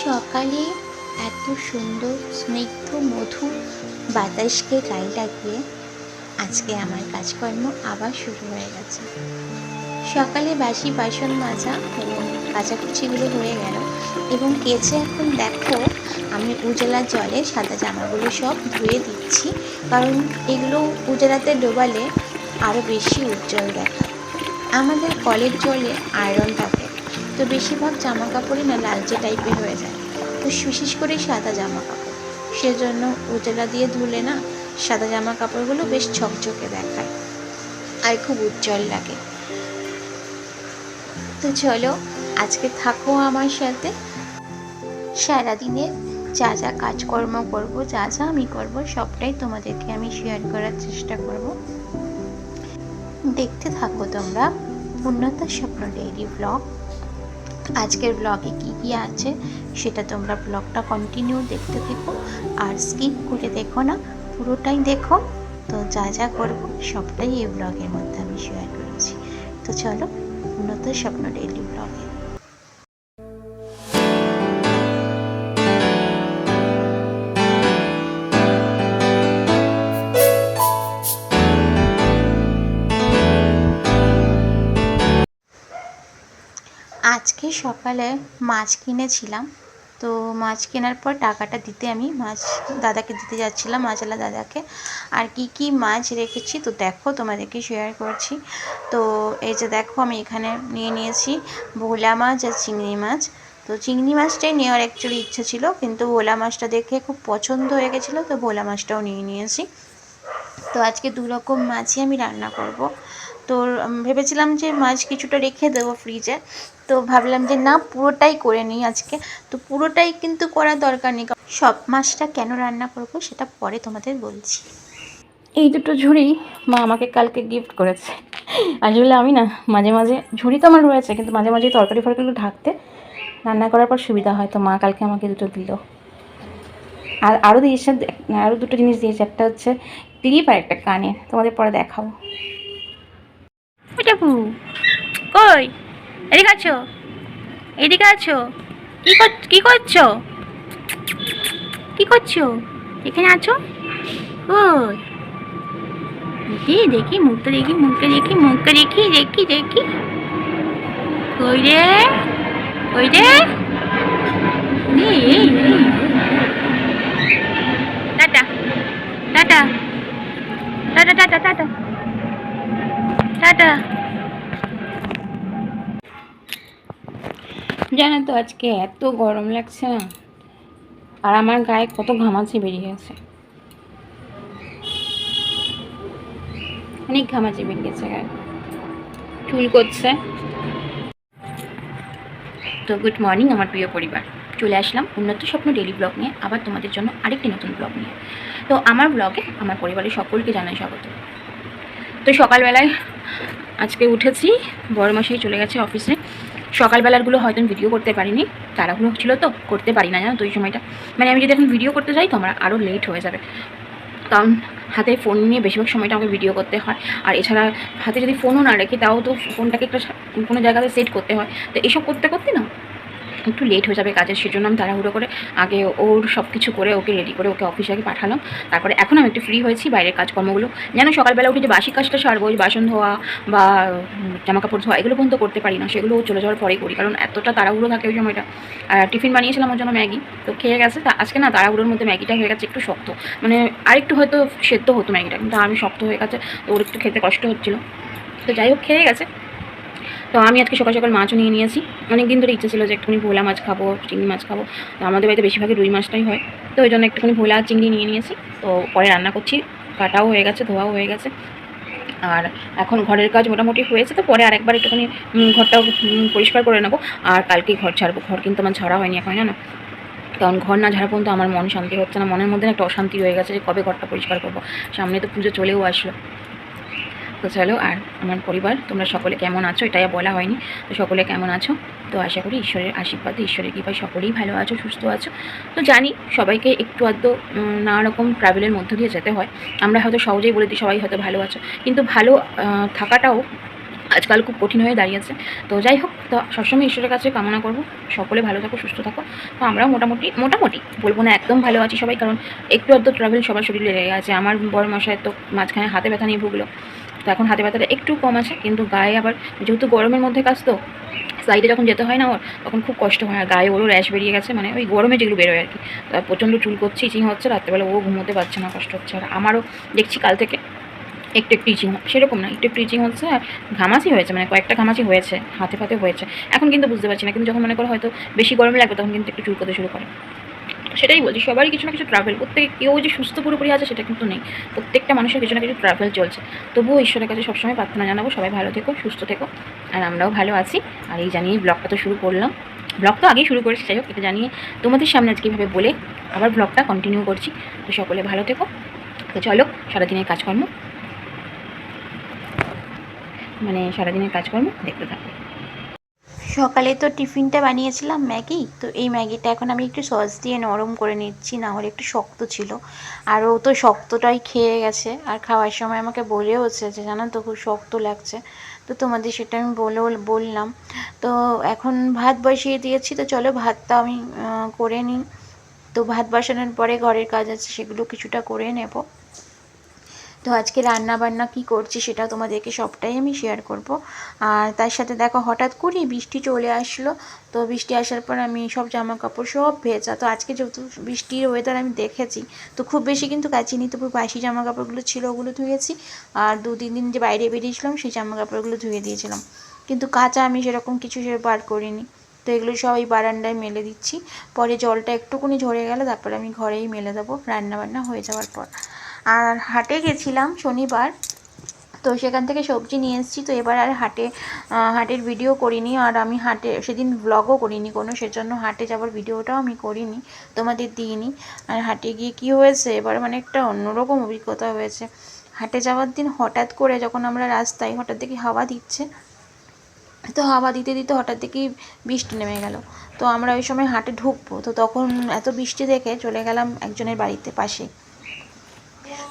সকালে এত সুন্দর স্নিগ্ধ মধুর বাতাসকে গায়ে লাগিয়ে আজকে আমার কাজকর্ম আবার শুরু হয়ে গেছে। সকালে বাসি বাসন মাজা এবং কাচাকুচিগুলো হয়ে গেল এবং কেচে এখন দেখো আমি উজালা জলে সাদা জামাগুলো সব ধুয়ে দিচ্ছি, কারণ এগুলো উজালাতে ডোবালে আরও বেশি উজ্জ্বল দেখায়। আমাদের কলের জলে আয়রন থাকে, তো বেশিরভাগ জামা কাপড়ই না লালচে টাইপের হয়ে যায়, তো বিশেষ করে সাদা জামা কাপড়, সেজন্য উজালা দিয়ে ধুলে না সাদা জামা কাপড়গুলো বেশ ঝকঝকে দেখায় আর খুব উজ্জ্বল লাগে। তো চলো আজকে থাকো আমার সাথে, সারাদিনে যা যা কাজকর্ম করব, যা যা আমি করব সবটাই তোমাদেরকে আমি শেয়ার করার চেষ্টা করব। দেখতে থাকো তোমরা পূর্ণতার স্বপ্ন ডেইলি ব্লগ। আজকের ব্লগে কী কী আছে সেটা তোমরা ব্লগটা কন্টিনিউ দেখতে থেকো, আর স্কিপ করে দেখো না, পুরোটাই দেখো। তো যা যা করবো সবটাই এই ব্লগের মধ্যে আমি শেয়ার করেছি। তো চলো পূর্ণতার স্বপ্ন ডেইলি ব্লগে। আজকে সকালে মাছ কিনেছিলাম, তো মাছ কেনার পর টাকাটা দিতে আমি মাছ দাদাকে দিতে যাচ্ছিলাম, মাছওয়ালা দাদাকে। আর কি কি মাছ রেখেছি তো দেখো তোমাদেরকে শেয়ার করছি। তো এই যে দেখো আমি এখানে নিয়ে নিয়েছি ভোলা মাছ আর চিংড়ি মাছ। তো চিংড়ি মাছটাই নেওয়ার অ্যাকচুয়ালি ইচ্ছা ছিল, কিন্তু ভোলা মাছটা দেখে খুব পছন্দ হয়ে গেছিলো, তো ভোলা মাছটাও নিয়ে নিয়েছি। তো আজকে দু রকম মাছই আমি রান্না করব। তো ভেবেছিলাম যে মাছ কিছুটা রেখে দেবো ফ্রিজে, তো ভাবলাম যে না পুরোটাই করে নিই আজকে। তো পুরোটাই কিন্তু করার দরকার নেই, সব মাছটা কেন রান্না করব সেটা পরে তোমাদের বলছি। এই দুটো ঝুড়ি মা আমাকে কালকে গিফট করেছে। আসলে আমি না মাঝে মাঝে, ঝুড়ি তো আমার রয়েছে, কিন্তু মাঝে মাঝে তরকারি ফরকারিগুলো ঢাকতে রান্না করার পর সুবিধা হয়, তো মা কালকে আমাকে দুটো দিল। আর আরও দিয়েছে, আরও দুটো জিনিস দিয়েছে, একটা হচ্ছে ক্লিপ আর একটা কানে, তোমাদের পরে দেখাবো। কই এদিকে আছো, এদিকে আছো, কি করছো, কি করছো, এখানে আছো। কই দেখি দেখি মুখটা দেখি, মুখটা দেখি, মুখটা দেখি, দেখি দেখি, কই রে, কই রে, tata tata tata tata tata tata. জানো তো আজকে এত গরম লাগছে না, আর আমার গায়ে কত ঘামাচি বেরিয়ে গেছে, অনেক ঘামাচি বেরিয়ে গেছে গায়ে, চুল করছে। তো গুড মর্নিং আমার প্রিয় পরিবার, চলে আসলাম উন্নত স্বপ্ন ডেইলি ব্লগ নিয়ে আবার তোমাদের জন্য আরেকটি নতুন ব্লগ নিয়ে। তো আমার ব্লগে আমার পরিবারের সকলকে জানাই স্বাগত। তো সকালবেলায় আজকে উঠেছি, বড়মশাই চলে গেছে অফিসে। সকালবেলারগুলো হয়তো আমি ভিডিও করতে পারিনি, তাড়াহুড়ো ছিল তো করতে পারি না, জানো তো এই সময়টা, মানে আমি যদি এখন ভিডিও করতে যাই তো আমার আরও লেট হয়ে যাবে, কারণ হাতে ফোন নিয়ে বেশিরভাগ সময়টা আমাকে ভিডিও করতে হয়। আর এছাড়া হাতে যদি ফোনও না রাখি তাও তো ফোনটাকে একটা কোনো জায়গাতে সেট করতে হয়, তো এসব করতে করতে না একটু লেট হয়ে যাবে কাজের, সেজন্য আমি তাড়াহুড়ো করে আগে ওর সব কিছু করে ওকে রেডি করে ওকে অফিসে আগে পাঠালাম। তারপরে এখন আমি একটু ফ্রি হয়েছি, বাইরের কাজকর্মগুলো যেন সকালবেলা উঠে যে বাসি কাজটা সারবো, ওই বাসন ধোয়া বা জামাকাপড় ধোয়া এগুলো পর্যন্ত করতে পারি না, সেগুলো চলে যাওয়ার পরেই করি, কারণ এতটা তাড়াহুড়ো থাকে ওই সময়টা। আর টিফিন বানিয়েছিলাম ওর জন্য ম্যাগি, তো খেয়ে গেছে। তা আজকে না তাড়াহুড়োর মধ্যে ম্যাগিটা হয়ে গেছে একটু শক্ত, মানে আরেকটু হয়তো সেদ্ধ হতো ম্যাগিটা, কিন্তু আমি শক্ত হয়ে গেছে, তো ওর একটু খেতে কষ্ট হচ্ছিলো। তো যাই হোক খেয়ে গেছে। তো আমি আজকে সকাল সকাল মাছও নিয়ে নিয়েছি, অনেক দিন ধরে ইচ্ছে ছিল যে একটুখানি ভোলা মাছ খাবো, চিংড়ি মাছ খাবো। তো আমাদের বাড়িতে বেশিরভাগই রুই মাছটাই হয়, তো ওই জন্য একটুখানি ভোলা চিংড়ি নিয়ে নিয়েছি। তো পরে রান্না করছি, কাটাও হয়ে গেছে, ধোয়াও হয়ে গেছে, আর এখন ঘরের কাজ মোটামুটি হয়েছে। তো পরে আরেকবার একটুখানি ঘরটাও পরিষ্কার করে নেবো, আর কালকেই ঘর ছাড়বো। ঘর কিন্তু আমার ঝাড়া হয়নি এখন, না, কারণ ঘর না ঝাড়া পর্যন্ত আমার মন শান্তি হচ্ছে না, মনের মধ্যে একটা অশান্তি রয়ে গেছে যে কবে ঘরটা পরিষ্কার করবো। সামনে তো পুজো চলেও আসলো। তো চলো, আর আমার পরিবার তোমরা সকলে কেমন আছো এটাই বলা হয়নি, তো সকলে কেমন আছো? তো আশা করি ঈশ্বরের আশীর্বাদে, ঈশ্বরের কৃপায় সকলেই ভালো আছো, সুস্থ আছো। তো জানি সবাইকে একটু আধটু নানা রকম ট্রাভেলের মধ্য দিয়ে যেতে হয়। আমরা হয়তো সহজেই বলে দিই সবাই হয়তো ভালো আছো, কিন্তু ভালো থাকাটাও আজকাল খুব কঠিন হয়ে দাঁড়িয়েছে। তো যাই হোক, তো সবসময় ঈশ্বরের কাছে কামনা করব সকলে ভালো থাকো, সুস্থ থাকো। তো আমরাও মোটামুটি মোটামুটি বলবো না একদম ভালো আছি সবাই, কারণ একটু আধটু ট্রাভেল সবার শরীরে লেগে আছে। আমার বড় মশাই তো মাঝখানে হাতে ব্যথা নিয়ে ভুগলো, তো এখন হাতে ব্যথাটা একটু কম আছে, কিন্তু গায়ে আবার যেহেতু গরমের মধ্যে কাজ, তো সাইডে যখন যেতে হয় না ওর, তখন খুব কষ্ট হয়। আর গায়ে ওরও র্যাশ বেরিয়ে গেছে, মানে ওই গরমে যেগুলো বেরোয় আর কি। তো প্রচণ্ড চুল করছে, ইচিং হচ্ছে, রাত্রেবেলা ও ঘুমোতে পারছে না, কষ্ট হচ্ছে। আর আমারও দেখছি কাল থেকে একটু একটু ইচিং, সেরকম না, একটু একটু ইচিং হচ্ছে, আর ঘামাচি হয়েছে, মানে কয়েকটা ঘামাচি হয়েছে, হাতে ফাতে হয়েছে। এখন কিন্তু বুঝতে পারছি না, কিন্তু যখন মনে করো হয়তো বেশি গরম লাগবে তখন কিন্তু একটু চুলকোতে শুরু করে। সেটাই বলছি, সবারই কিছু না কিছু ট্রাভেল, প্রত্যেকে কেউ যে সুস্থ পুরোপুরি আছে সেটা কিন্তু নেই, প্রত্যেকটা মানুষের কিছু না কিছু ট্রাভেল চলছে। তবুও ঈশ্বরের কাছে সবসময় প্রার্থনা জানাবো সবাই ভালো থেকো, সুস্থ থেকো, আর আমরাও ভালো আছি। আর এই জানিয়ে ব্লগটা তো শুরু করলাম, ব্লগ তো আগেই শুরু করেছি, যাই হোক এটা জানিয়ে তোমাদের সামনে আজকে কীভাবে বলে আবার ব্লগটা কন্টিনিউ করছি। তো সকলে ভালো থেকো। তো চলো সারাদিনের কাজকর্ম, মানে সারাদিনের কাজকর্ম দেখতে থাকো। সকালে তো টিফিনটা বানিয়েছিলাম ম্যাগি, তো এই ম্যাগিটা এখন আমি একটু সস দিয়ে নরম করে নিচ্ছি, না হলে একটু শক্ত ছিল। আর ও তো শক্তটাই খেয়ে গেছে, আর খাওয়ার সময় আমাকে বলেওছে যে জানো তো খুব শক্ত লাগছে। তো তোমাদের সেটা আমি বললাম। তো এখন ভাত বসিয়ে দিয়েছি, তো চলো ভাতটা আমি করে নিই। তো ভাত বসানোর পরে ঘরের কাজ আছে, সেগুলো কিছুটা করে নেব। তো আজকে রান্না বান্না কী করছি সেটা তোমাদেরকে সবটাই আমি শেয়ার করব। আর তার সাথে দেখো হঠাৎ করেই বৃষ্টি চলে আসলো। তো বৃষ্টি আসার পর আমি সব জামা কাপড় সব ভেজা। তো আজকে যেহেতু বৃষ্টির ওয়েদার আমি দেখেছি, তো খুব বেশি কিন্তু কাচিনি, তবু বাসি জামা কাপড়গুলো ছিল ওগুলো ধুয়েছি। আর 2-3 দিন যে বাইরে বেরিয়েছিলাম সেই জামা কাপড়গুলো ধুয়ে দিয়েছিলাম, কিন্তু কাঁচা আমি সেরকম কিছু বার করিনি। তো এগুলো সব এই বারান্দায় মেলে দিচ্ছি, পরে জলটা একটুকুনি ঝরে গেলে তারপরে আমি ঘরেই মেলে দেবো রান্নাবান্না হয়ে যাওয়ার পর। আর হাটে গেছিলাম শনিবার, তো সেখান থেকে সবজি নিয়ে এসেছি। তো এবার আর হাটের ভিডিও করিনি, আর আমি হাটে সেদিন ব্লগও করিনি কোনো, সেজন্য হাটে যাওয়ার ভিডিওটাও আমি করিনি, তোমাদের দিইনি। আর হাটে গিয়ে কী হয়েছে এবার, মানে একটা অন্যরকম অভিজ্ঞতা হয়েছে। হাটে যাওয়ার দিন হঠাৎ করে যখন আমরা রাস্তায় হঠাৎ দেখি হাওয়া দিচ্ছে, তো হাওয়া দিতে দিতে হঠাৎ দেখি বৃষ্টি নেমে গেল। তো আমরা ওই সময় হাটে ঢুকবো, তো তখন এত বৃষ্টি দেখে চলে গেলাম একজনের বাড়িতে পাশে।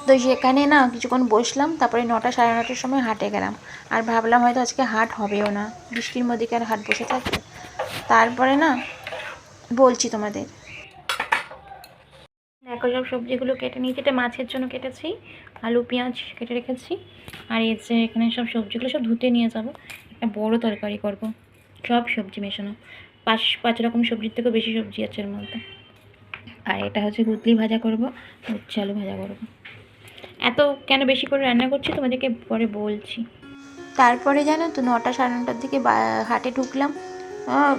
তো সেখানে না কিছুক্ষণ বসলাম, তারপরে 9টা সাড়ে 9টার সময় হাটে গেলাম। আর ভাবলাম হয়তো আজকে হাট হবেও না, বৃষ্টির মধ্যে কি আর হাট বসে থাকবে। তারপরে না বলছি তোমাদের, দেখো সব সবজিগুলো কেটে নিয়েছি, এটা মাছের জন্য কেটেছি, আলু পেঁয়াজ কেটে রেখেছি। আর এই যে এখানে সব সবজিগুলো সব ধুতে নিয়ে যাব, একটা বড় তরকারি করব, সব সবজি মেশানো, 5 রকম সবজির থেকেও বেশি সবজি আছে এর মধ্যে। আর এটা হচ্ছে গুতলি ভাজা করব, উচ্ছে আলু ভাজা করব। এত কেন বেশি করে রান্না করছি তোমাদেরকে পরে বলছি। তারপরে জানো তো 9টা সাড়ে 9টার দিকে হাটে ঢুকলাম।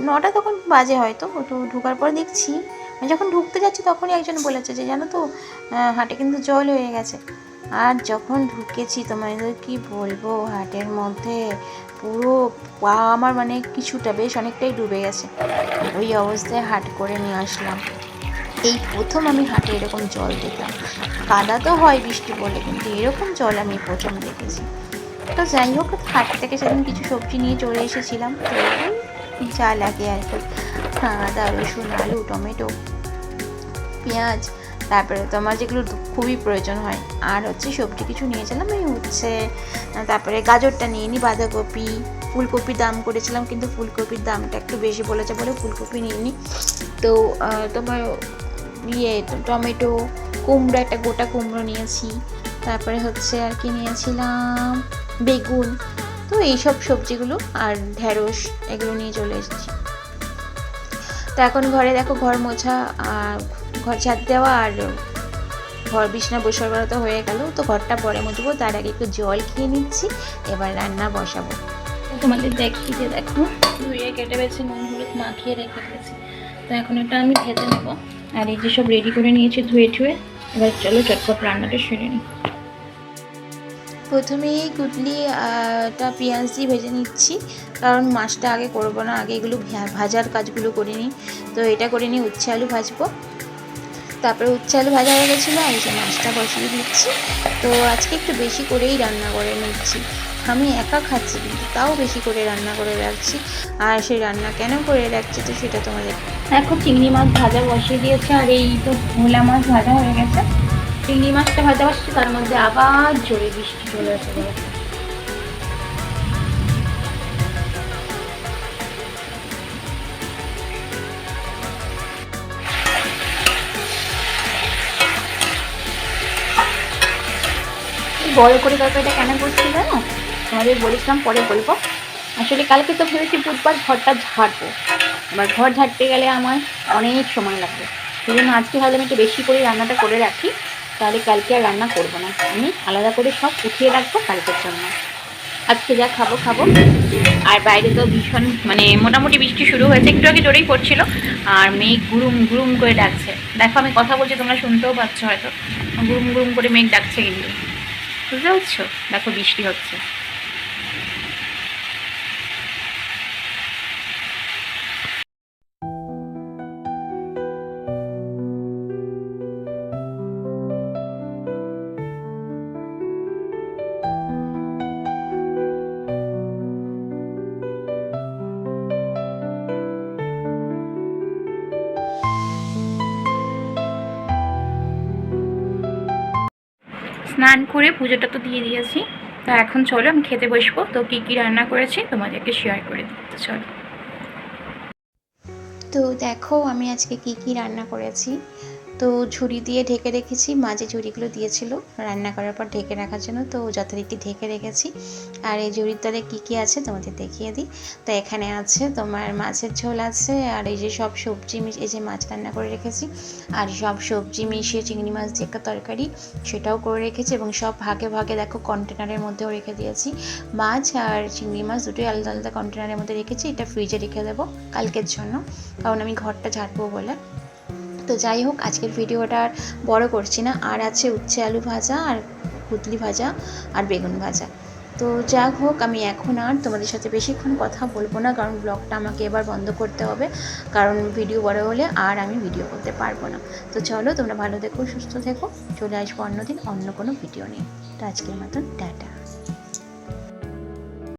9টা তখন বাজে হয়তো, তো ঢোকার পর দেখছি, যখন ঢুকতে যাচ্ছি তখনই একজন বলেছে যে জানো তো হাটে কিন্তু জল হয়ে গেছে। আর যখন ঢুকেছি তোমাদের কি বলবো, হাটের মধ্যে পুরো পা আমার মানে কিছুটা বেশ অনেকটাই ডুবে গেছে। ওই অবস্থায় হাট করে নিয়ে আসলাম। এই প্রথম আমি হাটে এরকম জল দেখলাম। কাদা তো হয় বৃষ্টি পড়লে, কিন্তু এরকম জল আমি প্রথম দেখেছি। তো যাই হোক, হাট থেকে সেদিন কিছু সবজি নিয়ে চলে এসেছিলাম, তো যা লাগে আর কি, আদা রসুন আলু টমেটো পেঁয়াজ, তারপরে তোমার যেগুলো খুবই প্রয়োজন হয়। আর হচ্ছে সবজি কিছু নিয়েছিলাম, এই হচ্ছে তারপরে গাজরটা নিয়ে নিই, বাঁধাকপি, ফুলকপির দাম করেছিলাম, কিন্তু ফুলকপির দামটা একটু বেশি বলেছে বলে ফুলকপি নিয়ে নিই। তো তোমার টমেটো, কুমড়ো, একটা গোটা কুমড়ো নিয়েছি, তারপরে হচ্ছে আর কি নিয়েছিলাম বেগুন। তো এইসব সবজিগুলো আর ঢেঁড়স এগুলো নিয়ে চলে এসেছি। তো এখন ঘরে দেখো ঘর মোছা আর ঘর ঝাড় দেওয়া আর ঘর বিছনা বসার করা তো হয়ে গেল। তো ঘরটা পরে মুছবো, তার আগে একটু জল খেয়ে নিচ্ছি, এবার রান্না বসাবো। তোমাদের দেখি যে দেখো ধুয়ে কেটে বেছে নুন হলুদ মাখিয়ে রেখে দিয়েছি। তো এখন এটা আমি ভেজে নেবো। আর এই যে সব রেডি করে নিয়েছি ধুয়ে ঠুয়ে, এবার চলো চটপট রান্নাটা সেরে নিই। প্রথমে এই গুটলিটা পেঁয়াজ দিয়ে ভেজে নিচ্ছি, কারণ মাছটা আগে করবো না, আগে এগুলো ভাজার কাজগুলো করে নিই। তো এটা করে নিই, উচ্ছে আলু ভাজবো। তারপরে উচ্ছে আলু ভাজা হয়ে গেছিলো, আর এই যে মাছটা বসিয়ে দিচ্ছি। তো আজকে একটু বেশি করেই রান্না করে নিচ্ছি, আমি একা খাচ্ছি কিন্তু তাও বেশি করে রান্না করে রাখছি। আর সেই রান্না কেন করে রাখছি তো সেটা তোমাদের এখন চিংড়ি মাছ ভাজা বসিয়ে দিয়েছে, আর এই তো ভোলা মাছ ভাজা হয়ে গেছে। চিংড়ি মাছটা ভাজা বসছে, তার মধ্যে আবার জোরে বৃষ্টি চলে আসে। বড় করে তরকারিটা কেন করছি জানো? তোমাদের বলেছিলাম পরে বলবো। আসলে কালকে তো ভেবেছি বুধবার ঘরটা ঝাড়বো, এবার ঘর ঝাড়তে গেলে আমার অনেক সময় লাগবে, সেই জন্য আজকে ভাবলাম একটু বেশি করে রান্নাটা করে রাখি, তাহলে কালকে আর রান্না করবো না, আমি আলাদা করে সব উঠিয়ে রাখবো কালকের জন্য। আজকে যা খাবো খাবো। আর বাইরে তো ভীষণ মানে মোটামুটি বৃষ্টি শুরু হয়েছে, একটু আগে জোরেই পড়ছিল, আর মেঘ গুরুম গুরুম করে ডাকছে। দেখো আমি কথা বলছি, তোমরা শুনতেও পাচ্ছ হয়তো, গুরুম গুরুম করে মেঘ ডাকছে, কিন্তু বুঝতে পারছো? দেখো বৃষ্টি হচ্ছে। স্নান করে পুজোটা তো দিয়ে দিয়েছি, তো এখন চলো আমি খেতে বসবো। তো কী কী রান্না করেছি তোমাদেরকে শেয়ার করে দিই, তো চলো। তো দেখো আমি আজকে কি কি রান্না করেছি। তো ঝুড়ি দিয়ে ঢেকে রেখেছি, মাঝে ঝুড়িগুলো দিয়েছিল রান্না করার পর ঢেকে রাখার জন্য, তো যথারীতি ঢেকে রেখেছি। আর এই ঝুড়ির তলে কী কী আছে তোমাদের দেখিয়ে দিই। তো এখানে আছে তোমার মাছের ঝোল আছে, আর এই যে সব সবজি এই যে মাছ রান্না করে রেখেছি, আর সব সবজি মিশিয়ে চিংড়ি মাছ দিয়ে একটা তরকারি সেটাও করে রেখেছি, এবং সব ভাগে ভাগে দেখো কন্টেনারের মধ্যেও রেখে দিয়েছি। মাছ আর চিংড়ি মাছ দুটোই আলাদা আলাদা কন্টেনারের মধ্যে রেখেছি, এটা ফ্রিজে রেখে দেবো কালকের জন্য, কারণ আমি ঘরটা ঝাড়বো বলে। তো যাই হোক, আজকের ভিডিওটা আর বড় করছি না। আর আছে উচ্ছে আলু ভাজা, আর কুতলি ভাজা, আর বেগুন ভাজা। তো যা হোক, আমি এখন আর তোমাদের সাথে বেশিক্ষণ কথা বলবো না, কারণ ব্লগটা আমাকে এবার বন্ধ করতে হবে, কারণ ভিডিও বড় হলে আর আমি ভিডিও করতে পারবো না। তো চলো, তোমরা ভালো থেকো, সুস্থ থেকো, চলে আসবো অন্যদিন অন্য কোনো ভিডিও নিয়ে। তো আজকের মতন টাটা।